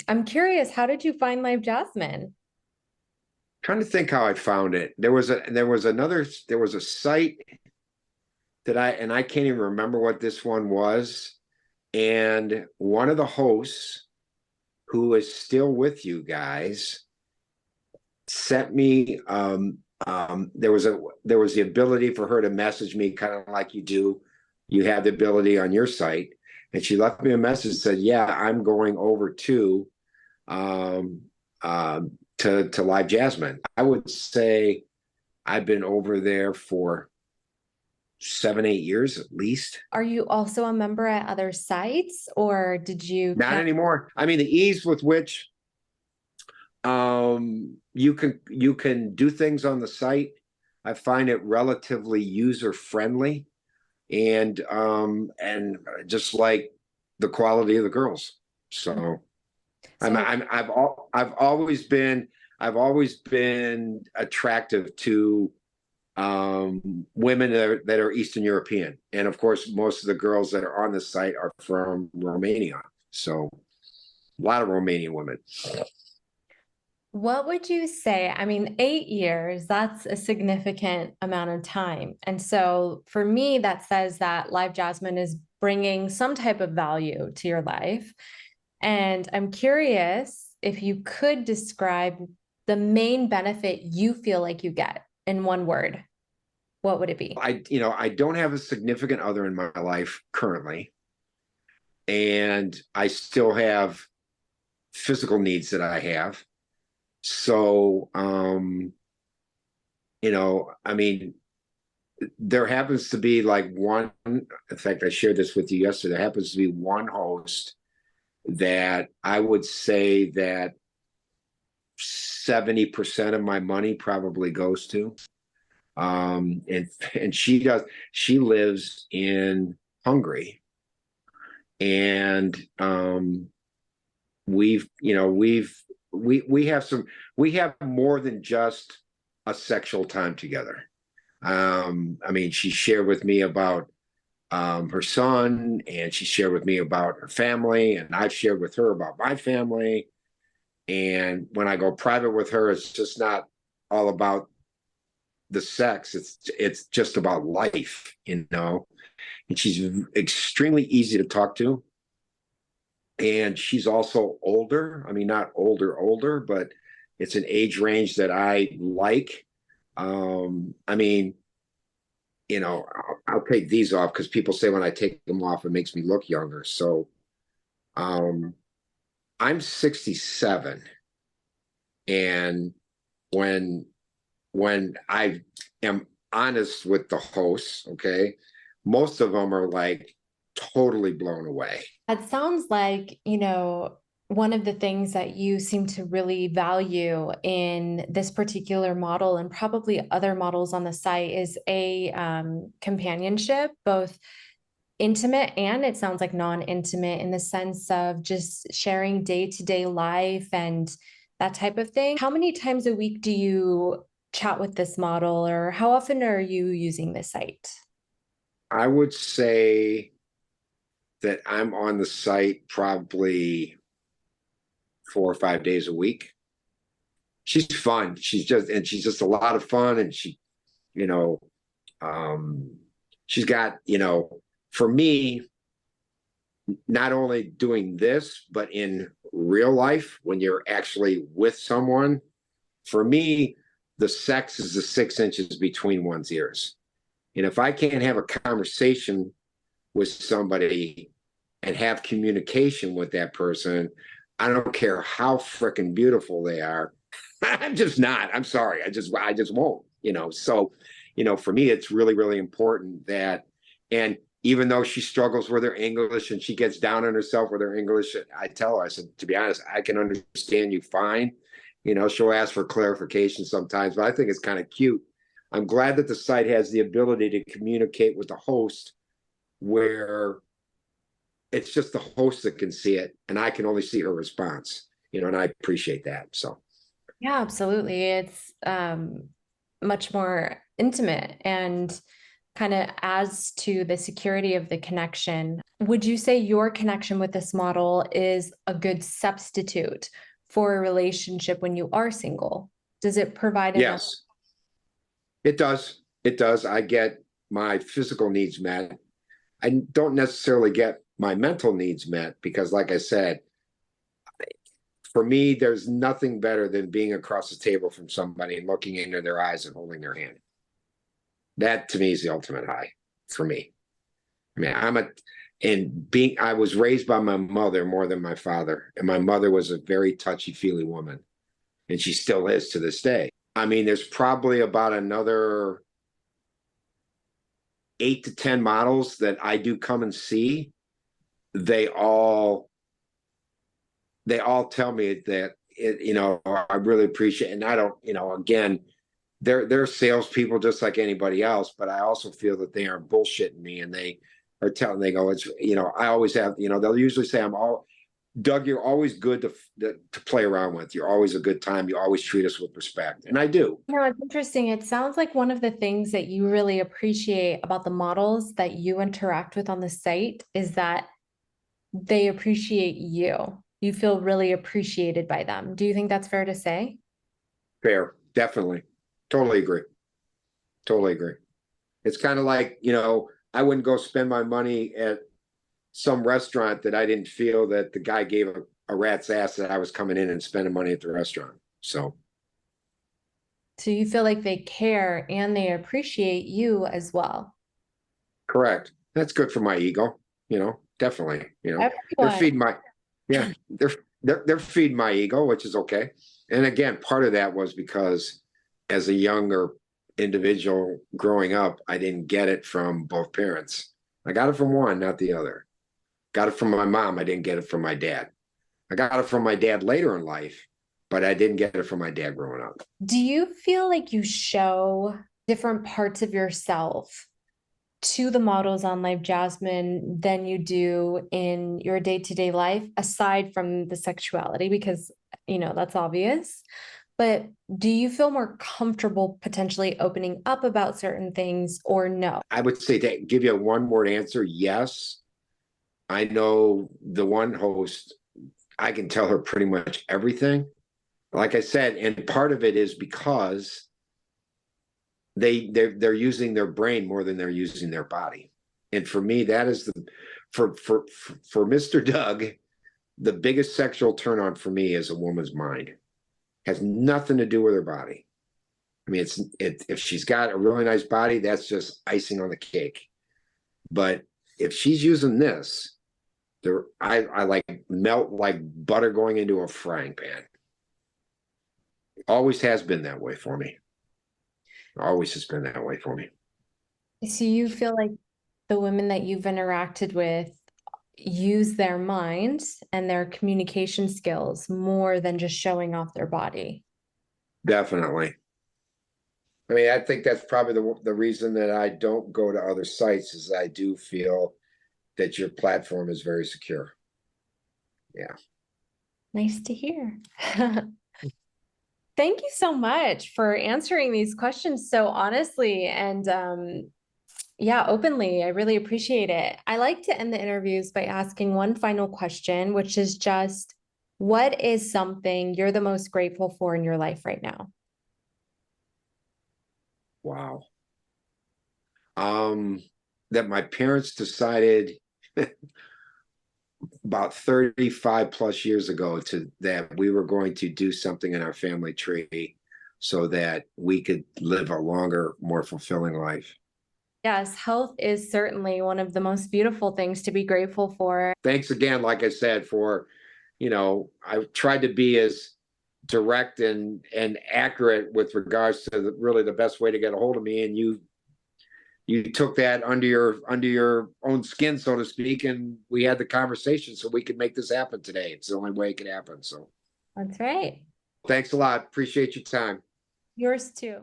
I'm curious, how did you find LiveJasmin? Trying to think how I found it. There was a site that I can't even remember what this one was. And one of the hosts who is still with you guys sent me there was the ability for her to message me kind of like you do. You have the ability on your site. And she left me a message that said, yeah, I'm going over um to LiveJasmin. I would say I've been over there for 7, 8 years at least. Are you also a member at other sites or did you Not kind anymore. I mean, the ease with which you can do things on the site, I find it relatively user friendly, and just like the quality of the girls. of, So so I've always been attractive to women that are Eastern European, and of course most of the girls that are on the site are from Romania. So a lot of Romanian women. what would you say? I mean, 8 years, that's a significant amount of time. And so for me, that says that LiveJasmin is bringing some type of value to your life. And I'm curious if you could describe the main benefit you feel like you get in one word, what would it be? I don't have a significant other in my life currently, and I still have physical needs that I have. So, I mean, there happens to be like one, in fact, I shared this with you yesterday. There happens to be one host that I would say that 70% of my money probably goes to. And she lives in Hungary. And we've, you know, we have we have more than just a sexual time together. I mean, she shared with me about her son, and she shared with me about her family, and I've shared with her about my family. And when I go private with her, it's just not all about the sex. It's just about life. And she's extremely easy to talk to. And she's also older. I mean, not older, but it's an age range that I like. I mean, I'll take these off because people say when I take them off, it makes me look younger. So um, I'm 67, and when I am honest with the hosts, okay, most of them are like totally blown away. It sounds like, one of the things that you seem to really value in this particular model and probably other models on the site is a companionship, both intimate and it sounds like non-intimate in the sense of just sharing day-to-day life and that type of thing. How many times a week do you chat with this model, or how often are you using this site? I would say that I'm on the site probably 4 or 5 days a week. She's fun. She's just a lot of fun, and you know, um, she's got, for me, not only doing this, but in real life, when you're actually with someone, for me, the sex is the 6 inches between one's ears. And if I can't have a conversation with somebody and have communication with that person, I don't care how freaking beautiful they are. I'm just not. I'm sorry. I just won't. So, for me, it's really, really important that, and even though she struggles with her English and she gets down on herself with her English, I tell her, I said, to be honest, I can understand you fine. She'll ask for clarification sometimes, but I think it's kind of cute. I'm glad that the site has the ability to communicate with the host where it's just the host that can see it, and I can only see her response. And I appreciate that. So Yeah, absolutely. It's much more intimate. And kind of adds to the security of the connection. Would you say your connection with this model is a good substitute for a relationship when you are single? Does it provide enough? Yes, it does. It does. I get my physical needs met. I don't necessarily get my mental needs met because, like I said, for me, there's nothing better than being across the table from somebody and looking into their eyes and holding their hand. That to me is the ultimate high for me. I mean, I was raised by my mother more than my father. And my mother was a very touchy-feely woman. And she still is to this day. I mean, there's probably about another 8 to 10 models that I do come and see. They all tell me that I really appreciate it. And I don't, again, they're salespeople just like anybody else, but I also feel that they aren't bullshitting me, and they go, it's, I always have, they'll usually say, Doug, you're always good to play around with. You're always a good time. You always treat us with respect. And I do. It's interesting. It sounds like one of the things that you really appreciate about the models that you interact with on the site is that they appreciate you. You feel really appreciated by them. Do you think that's fair to say? Fair. Definitely. Totally agree. Totally agree. It's kind of like, I wouldn't go spend my money at some restaurant that I didn't feel that the guy gave a rat's ass that I was coming in and spending money at the restaurant. So you feel like they care and they appreciate you as well. correct. That's good for my ego, definitely. They're Everyone. feeding they're feeding my ego, which is okay. And again, part of that was because as a younger individual growing up, I didn't get it from both parents. I got it from one, not the other. Got it from my mom. I didn't get it from my dad. I got it from my dad later in life, but I didn't get it from my dad growing up. Do you feel like you show different parts of yourself to the models on LiveJasmin than you do in your day-to-day life, aside from the sexuality? Because, that's obvious. But do you feel more comfortable potentially opening up about certain things, or no? I would say, to give you a one-word answer, yes. I know the one host, I can tell her pretty much everything. Like I said, and part of it is because they're using their brain more than they're using their body. And for me, that is for Mr. Doug, the biggest sexual turn on for me is a woman's mind. Has nothing to do with her body. I mean, if she's got a really nice body, that's just icing on the cake. But if she's using this, I like melt like butter going into a frying pan. Always has been that way for me. Always has been that way for me. So you feel like the women that you've interacted with use their minds and their communication skills more than just showing off their body? Definitely. I mean, I think that's probably the reason that I don't go to other sites, is I do feel that your platform is very secure. Yeah. Nice to hear. Thank you so much for answering these questions so honestly and openly. I really appreciate it. I like to end the interviews by asking one final question, which is just, what is something you're the most grateful for in your life right now? Wow. That my parents decided about 35 plus years ago that we were going to do something in our family tree so that we could live a longer, more fulfilling life. Yes, health is certainly one of the most beautiful things to be grateful for. Thanks again, like I said, for, I've tried to be as direct and accurate with regards to really the best way to get a hold of me, and you took that under your own skin, so to speak, and we had the conversation so we could make this happen today. It's the only way it could happen. So That's right. thanks a lot. Appreciate your time. Yours too.